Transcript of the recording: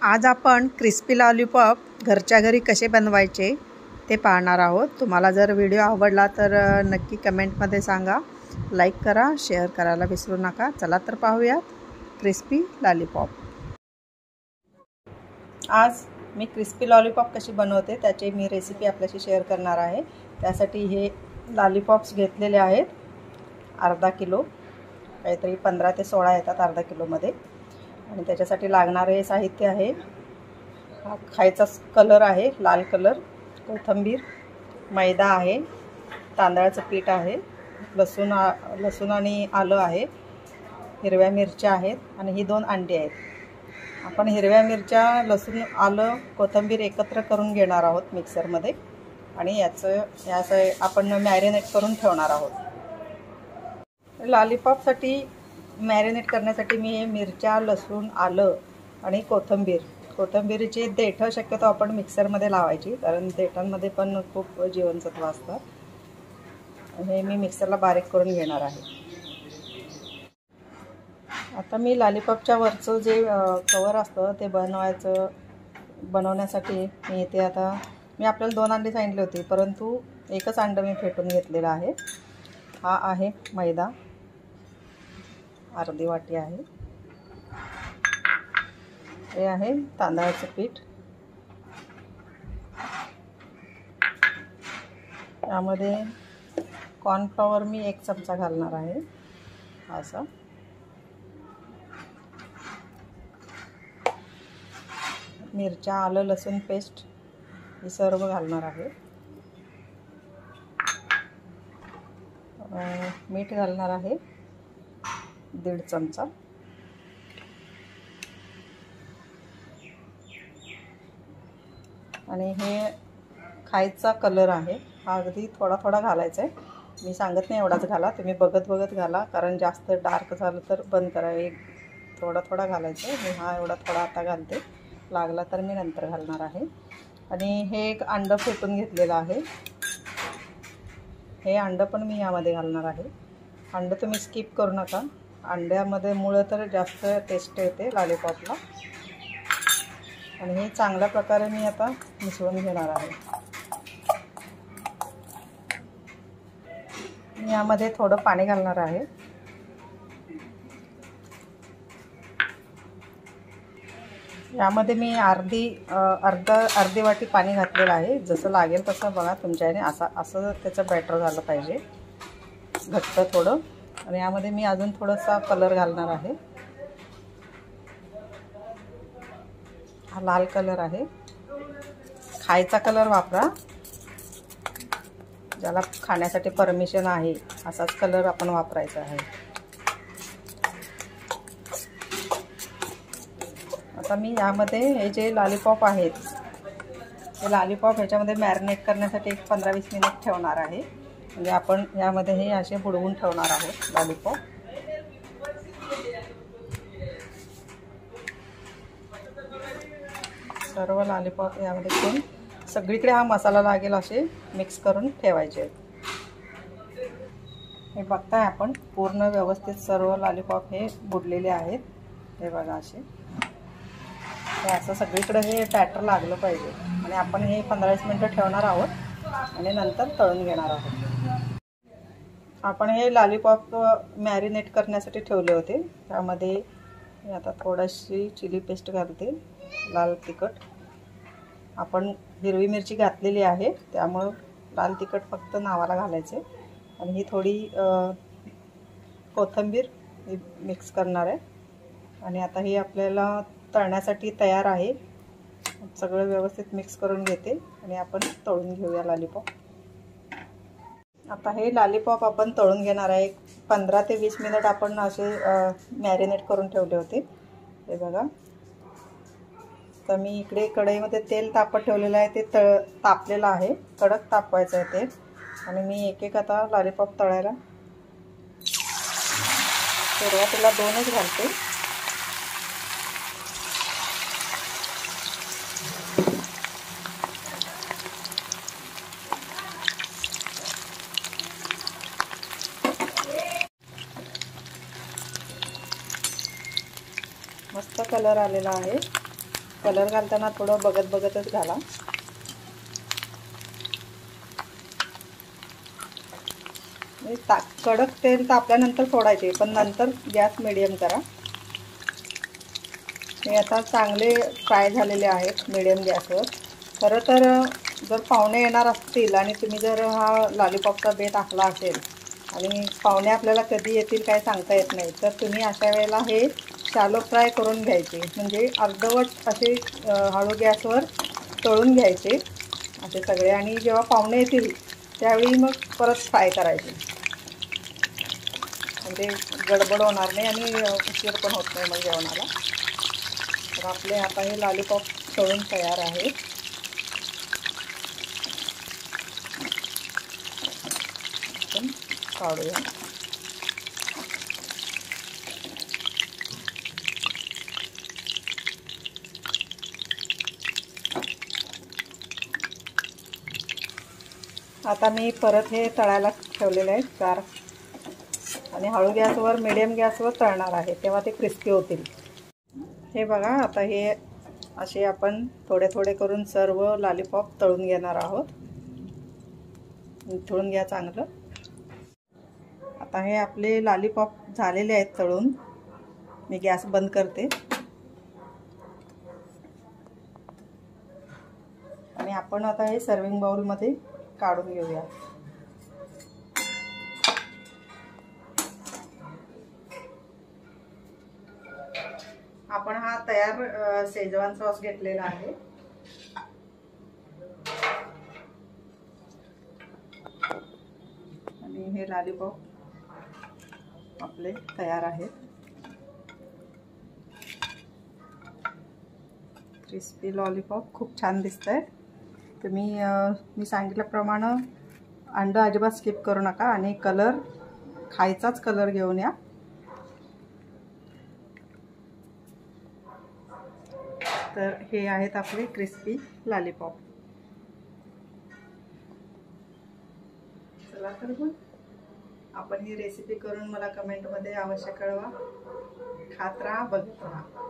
आज आपण crispy lollipop घरच्या घरी कसे बनवायचे ते पाहणार आहोत। तुम्हाला जर व्हिडिओ आवडला तर नक्की कमेंटमध्ये सांगा, लाईक करा, शेअर करायला विसरू नका। चला तर पाहूयात क्रिस्पी लॉलीपॉप। आज मी क्रिस्पी लॉलीपॉप कशी बनवते त्याची मी रेसिपी आपल्याशी शेअर करणार आहे। त्यासाठी हे लॉलीपॉप्स घेतलेले आहेत अर्धा किलो, काहीतरी 15 ते 16 येतात अर्धा किलोमध्ये। आणि त्याच्यासाठी लागणारे साहित्य आहे, हा खायचा कलर आहे लाल कलर, कोथिंबीर, मैदा आहे, तांदळाचं पीठ आहे, लसूण आणि आलं आहे, हिरव्या मिरच्या आहेत आणि ही 2 अंडी आहेत। आपण हिरव्या मिरच्या, लसूण, आलं, कोथिंबीर एकत्र करून घेणार आहोत मिक्सरमध्ये आणि याचं आपण मॅरिनेट करून ठेवणार आहोत। लॉलीपॉपसाठी मॅरिनेट करण्यासाठी मी हे मिरच्या, लसूण, आलं आणि कोथिंबीरचे देठं शक्यतो आपण मिक्सरमध्ये लावायची, कारण देठांमध्ये पण खूप जीवनसत्व असतात। हे मी मिक्सरला बारीक करून घेणार आहे। आता मी लॉलीपॉपच्या वरचं जे कवर असतं ते बनवण्यासाठी मी इथे मी आपल्याला 2 अंडी सांगितली होती, परंतु एकच अंड मी फेटून घेतलेलं आहे। हा आहे मैदा, अर्धी वाटी आहे। हे आहे तांदळाचं पीठ, यामध्ये कॉर्नफ्लॉवर मी 1 चमचा घालणार आहे। असं मिरच्या, आलं, लसूण पेस्ट हे सर्व घालणार आहे। मीठ घालणार आहे 1.5 चमचा। आणि हे खायचा कलर आहे, हा अगदी थोडा थोडा घालायचा आहे। मी सांगत नाही एवढाच घाला, तुम्ही बघत घाला, कारण जास्त डार्क झालं तर बंद करा। थोडा थोडा घालायचा आहे। मी हा एवढा थोडा आता घालते, लागला तर मी नंतर घालणार आहे। आणि हे एक अंड फेटून घेतलेलं आहे, हे अंड पण मी यामध्ये घालणार आहे। अंड तुम्ही स्किप करू नका, अंड्यामध्ये मुळे तर जास्त टेस्ट येते लॉलीपॉपला। आणि हे चांगल्या प्रकारे मी आता मिसळून घेणार आहे। मी यामध्ये थोडं पाणी घालणार आहे। यामध्ये मी अर्धी वाटी पाणी घातलेलं आहे। जसं लागेल तसं बघा तुमच्याने, असं त्याचं बॅटर झालं पाहिजे, घट्ट थोडं। आणि यामध्ये मी अजून थोडासा कलर घालणार आहे, हा लाल कलर आहे। खायचा कलर वापरा, ज्याला खाण्यासाठी परमिशन आहे असाच कलर आपण वापरायचा आहे। आता मी यामध्ये हे जे लॉलीपॉप आहेत ते लॉलीपॉप ह्याच्यामध्ये मॅरिनेट करण्यासाठी 15-20 मिनिट ठेवणार आहे। म्हणजे आपण यामध्ये हे असे बुडवून ठेवणार आहोत लॉलीपॉप। सर्व लॉलीपॉप यामध्ये ठेवून सगळीकडे हा मसाला लागेल असे मिक्स करून ठेवायचे आहेत। हे बघताय आपण पूर्ण व्यवस्थित सर्व लॉलीपॉप हे बुडलेले आहेत, हे बघा असे। हे असं सगळीकडे हे बॅटर लागलं पाहिजे। आणि आपण हे 15-20 मिनिटं ठेवणार आहोत आणि नंतर तळून घेणार आहोत। आपण हे लॉलीपॉप मॅरिनेट करण्यासाठी ठेवले होते, त्यामध्ये आता थोडीशी चिली पेस्ट घालते, लाल तिखट। आपण हिरवी मिरची घातलेली आहे, त्यामुळे लाल तिखट फक्त नावाला घालायचे। आणि ही थोडी कोथिंबीर मिक्स करणार आहे। आणि आता ही आपल्याला तळण्यासाठी तयार आहे। सगळं व्यवस्थित मिक्स करून घेते आणि आपण तळून घेऊया लॉलीपॉप। आता हे लॉलीपॉप आपण तळून घेणार आहे। 15 ते 20 मिनिट आपण असे मॅरिनेट करून ठेवले होते, हे बघा। तर मी इकडे कढईमध्ये तेल तापत ठेवलेलं आहे, ते तापलेलं आहे, कडक तापवायचं आहे तेल। आणि मी एक आता लॉलीपॉप तळायला सुरुवातीला 2च घालते। मस्त कलर आलेला आहे। कलर घालताना थोडं बघतच घाला. कडक तेल तापल्यानंतर सोडायचे, पण नंतर गॅस मिडियम करा. हे आता चांगले फ्राय झालेले आहेत मिडियम गॅसवर. खरं तर जर पाहुणे येणार असतील आणि तुम्ही जर हा लॉलीपॉपचा बेत आखला असेल आणि पाहुणे आपल्याला कधी येतील काय सांगता येत नाही, तर तुम्ही अशा वेळेला हे शॅलो फ्राय करून घ्यायचे. म्हणजे अर्धवट असे हळू गॅसवर तळून घ्यायचे असे सगळे, आणि जेव्हा पाहुणे येतील त्यावेळी मग परत फ्राय करायचे. म्हणजे गडबड होणार नाही आणि उशीर पण होत नाही मग जेवणाला. तर आपले आता हे लॉलीपॉप तळून तयार आहेत. आपण काढूया. आता मी परत हे तळायला ठेवलेले आहेत 4, आणि हळू गॅसवर मिडियम गॅसवर तळणार आहे, तेव्हा ते क्रिस्पी होतील. हे बघा, आता हे असे आपण थोडे थोडे करून सर्व लॉलीपॉप तळून घेणार आहोत. तळून घ्या चांगलं. आता हे आपले लॉलीपॉप झालेले आहेत तळून. मी गॅस बंद करते आणि आपण आता हे सर्विंग बाउलमध्ये काढून घेऊया. आपण हा तयार शेजवान सॉस घेतलेला आहे. आणि हे लॉलीपॉप आपले तयार आहेत. क्रिस्पी लॉलीपॉप खूप छान दिसतंय. तुम्ही मी सांगितल्याप्रमाणे अंडा अजिबात स्किप करू नका आणि कलर खायचाच कलर घेऊन या. तर हे आहेत आपले क्रिस्पी लॉलीपॉप. चला तर मग आपण ही रेसिपी करून मला कमेंटमध्ये अवश्य कळवा. खात राहा, बघत राहा.